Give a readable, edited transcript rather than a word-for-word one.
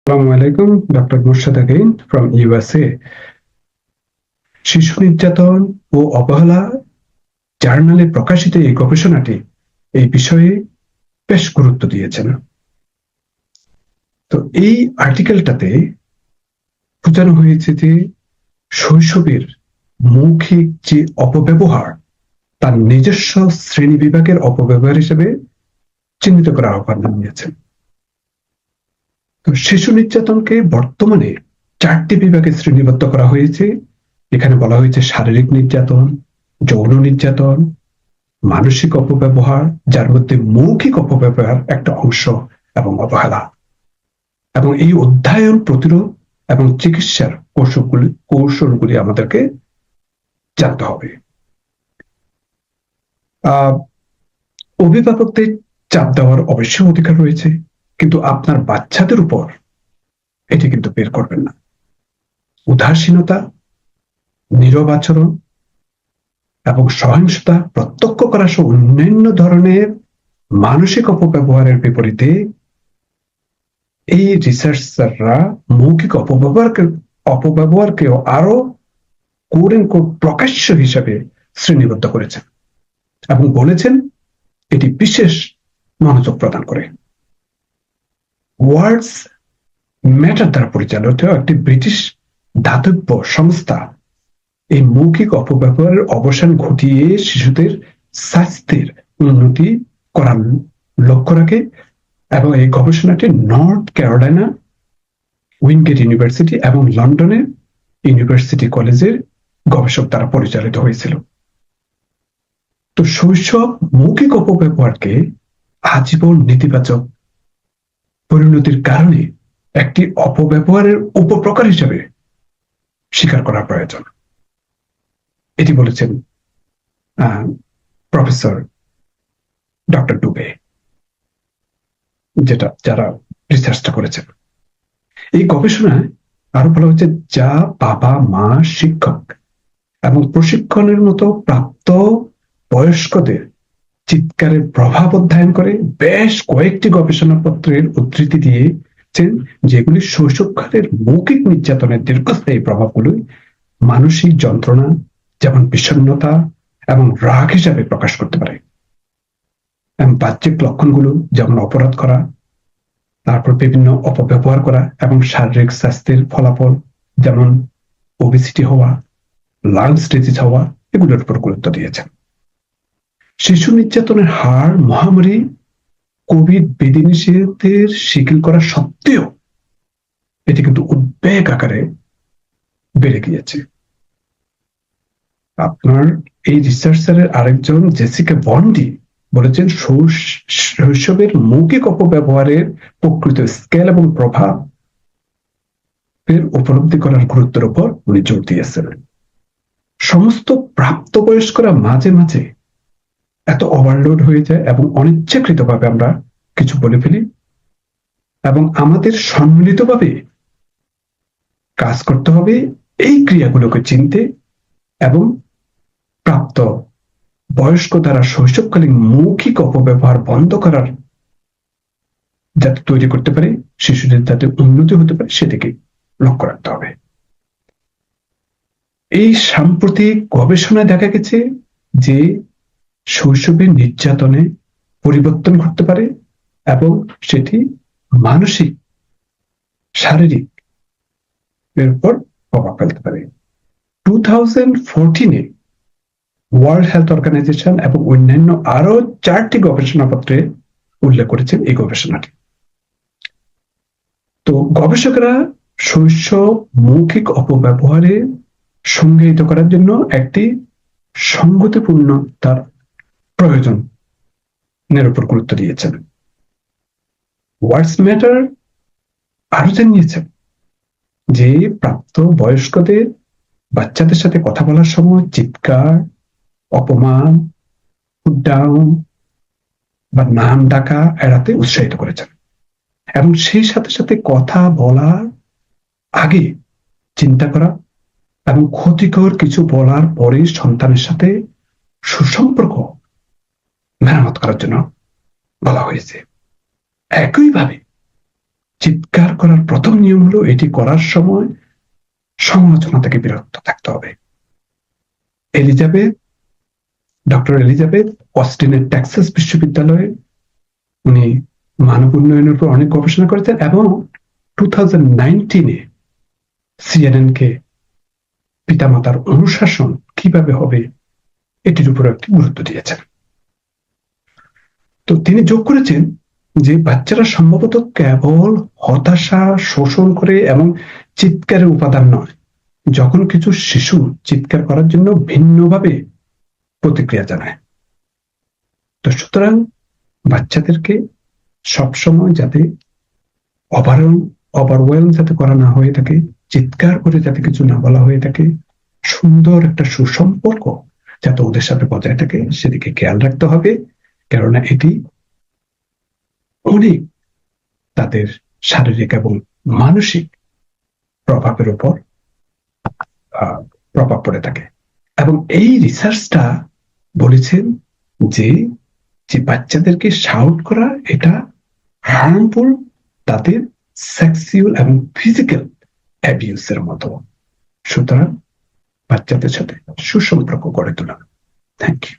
আসসালামু আলাইকুম, doctor Murshed আগাইন from USA. শিশু নির্যাতন ও অবহেলা জার্নালে প্রকাশিত এই গবেষণাটি এই বিষয়ে বেশ গুরুত্ব দিয়েছেন। তো এই আর্টিকেলটাতে বোঝানো হয়েছে যে শৈশবের মৌখিক যে অপব্যবহার তার নিজস্ব শ্রেণী বিভাগের অপব্যবহার হিসেবে চিহ্নিত করার আহ্বান জানিয়েছেন। তো শিশু নির্যাতনকে বর্তমানে 4টি বিভাগে শ্রেণীবদ্ধ করা হয়েছে। এখানে বলা হয়েছে শারীরিক নির্যাতন, যৌন নির্যাতন, মানসিক অপব্যবহার, যার মধ্যে মৌখিক অপব্যবহার একটা অংশ, এবং অবহেলা। এবং এই অধ্যয়ন, প্রতিরোধ এবং চিকিৎসার কৌশলগুলি আমাদেরকে জানতে হবে। অভিভাবকদের চাপ দেওয়ার অবশ্যই অধিকার রয়েছে, কিন্তু আপনার বাচ্চাদের উপর এটি কিন্তু বের করবেন না। উদাসীনতা, নীরব আচরণ এবং সহিংসতা প্রত্যক্ষ করা সহ অন্যান্য ধরনের মানসিক অপব্যবহারের বিপরীতে এই রিসার্চাররা মৌখিক অপব্যবহারকেও আরো প্রকাশ্য হিসাবে শ্রেণীবদ্ধ করেছেন এবং বলেছেন এটি বিশেষ মনোযোগ প্রদান করে। ওয়ার্ডস ম্যাটার দ্বারা পরিচালিত একটি ব্রিটিশ দাতব্য সংস্থা এই মৌখিক অপব্যবহারের অবসান ঘটিয়ে শিশুদের স্বাস্থ্যের উন্নতি করার লক্ষ্য রাখে, এবং এই গবেষণাটি নর্থ ক্যারোলাইনা উইনগেট ইউনিভার্সিটি এবং লন্ডনের ইউনিভার্সিটি কলেজের গবেষক দ্বারা পরিচালিত হয়েছিল। তো শৈশব মৌখিক অপব্যবহারকে আজীবন নেতিবাচক পরিণতির কারণে একটি অপব্যবহারের উপপ্রকার হিসেবে স্বীকার করা প্রয়োজন, এটি বলেছেন প্রফেসর ডক্টর ডুবে, যারা রিসার্চটা করেছেন। এই গবেষণায় আরো বলা হচ্ছে যা বাবা, মা, শিক্ষক এবং প্রশিক্ষণের মতো প্রাপ্ত বয়স্কদের চিৎকারের প্রভাব অধ্যয়ন করে বেশ কয়েকটি গবেষণাপত্রের উদ্ধৃতি দিয়েছেন, যেগুলি শৈশবকালের মৌখিক নির্যাতনের দীর্ঘস্থায়ী প্রভাবগুলো মানসিক যন্ত্রণা যেমন বিষণ্ণতা এবং রাগ হিসাবে প্রকাশ করতে পারে, এবং বাহ্যিক লক্ষণগুলো যেমন অপরাধ করা, তারপর বিভিন্ন অপব্যবহার করা এবং শারীরিক স্বাস্থ্যের ফলাফল যেমন ওবেসিটি হওয়া, লাংস ডিজিজ হওয়া, এগুলোর উপর গুরুত্ব দিয়েছেন। শিশু নির্যাতনের হার মহামারী কোভিড বিধিনিষেধের শিথিল করা সত্ত্বেও এটি কিন্তু উদ্বেগ আকারে বেড়ে গিয়েছে। আপনার এই রিসার্চারের আরেকজন জেসিকা বন্ডি বলেছেন শৈশবের মৌখিক অপব্যবহারের প্রকৃত স্কেল এবং প্রভাব উপলব্ধি করার গুরুত্বের উপর উনি জোর দিয়েছেন। সমস্ত প্রাপ্তবয়স্করা মাঝে মাঝে এত ওভারলোড হয়ে যায় এবং অনিচ্ছাকৃতভাবে আমরা কিছু বলে ফেলি, এবং আমাদের সম্মিলিতভাবে কাজ করতে হবে এই ক্রিয়াগুলোকে চিনতে এবং প্রাপ্ত বয়স্ক দ্বারা শৈশবকালীন মৌখিক অপব্যবহার বন্ধ করার যাতে তৈরি করতে পারে, শিশুদের যাতে উন্নতি হতে পারে সেদিকে লক্ষ্য রাখতে হবে। এই সাম্প্রতিক গবেষণায় দেখা গেছে যে শৈশবের নির্যাতনে পরিবর্তন ঘটতে পারে এবং সেটি মানসিক, শারীরিক এর উপর প্রভাব ফেলতে পারে। 2014-এ ওয়ার্ল্ড হেলথ অর্গানাইজেশন এবং অন্যান্য আরো 4টি গবেষণাপত্রে উল্লেখ করেছেন এই গবেষণাটি। তো গবেষকরা শৈশব মৌখিক অপব্যবহারে সংজ্ঞায়িত করার জন্য একটি সংগতিপূর্ণ তার প্রয়োজনের উপর গুরুত্ব দিয়েছেন। ওয়ার্ডস ম্যাটার আরো জানিয়েছেন যে প্রাপ্ত বয়স্কদের বাচ্চাদের সাথে কথা বলার সময় চিৎকার, অপমান, ডাউন বা নাম ডাকা এড়াতে উৎসাহিত করেছেন, এবং সেই সাথে সাথে কথা বলার আগে চিন্তা করা এবং ক্ষতিকর কিছু বলার পরে সন্তানের সাথে সুসম্পর্ক মেরামত করার জন্য বলা হয়েছে। একইভাবে চিৎকার করার প্রথম নিয়ম হলো এটি করার সময় সমালোচনা থেকে বিরত থাকতে হবে। ডক্টর এলিজাবেথ অস্টিনের টেক্সাস বিশ্ববিদ্যালয়ে উনি মানব উন্নয়নের উপর অনেক গবেষণা করেছেন এবং 2019-এ CNN কে পিতামাতার অনুশাসন কিভাবে হবে এটির উপর একটি গুরুত্ব দিয়েছেন। তো তিনি যোগ করেছেন যে বাচ্চারা সম্ভবত কেবল হতাশা শোষণ করে এবং চিৎকারের উপাদান নয়, যখন কিছু শিশু চিৎকার করার জন্য ভিন্নভাবে প্রতিক্রিয়া জানায়। তো সুতরাং বাচ্চাদেরকে সবসময় যাতে ওভারওয়েলম যাতে করা না হয়ে থাকে, চিৎকার করে যাতে কিছু না বলা হয়ে থাকে, সুন্দর একটা সুসম্পর্ক যাতে ওদের সাথে বজায় থাকে সেদিকে খেয়াল রাখতে হবে, কেননা এটি অনেক তাদের শারীরিক এবং মানসিক প্রভাবের উপর প্রভাব পড়ে থাকে। এবং এই রিসার্চটা বলেছেন যে বাচ্চাদেরকে শাউট করা এটা হার্মফুল তাদের সেক্সুয়াল এবং ফিজিক্যাল অ্যাবিউসের মতো। সুতরাং বাচ্চাদের সাথে সুসম্পর্ক গড়ে তোলা। Thank you.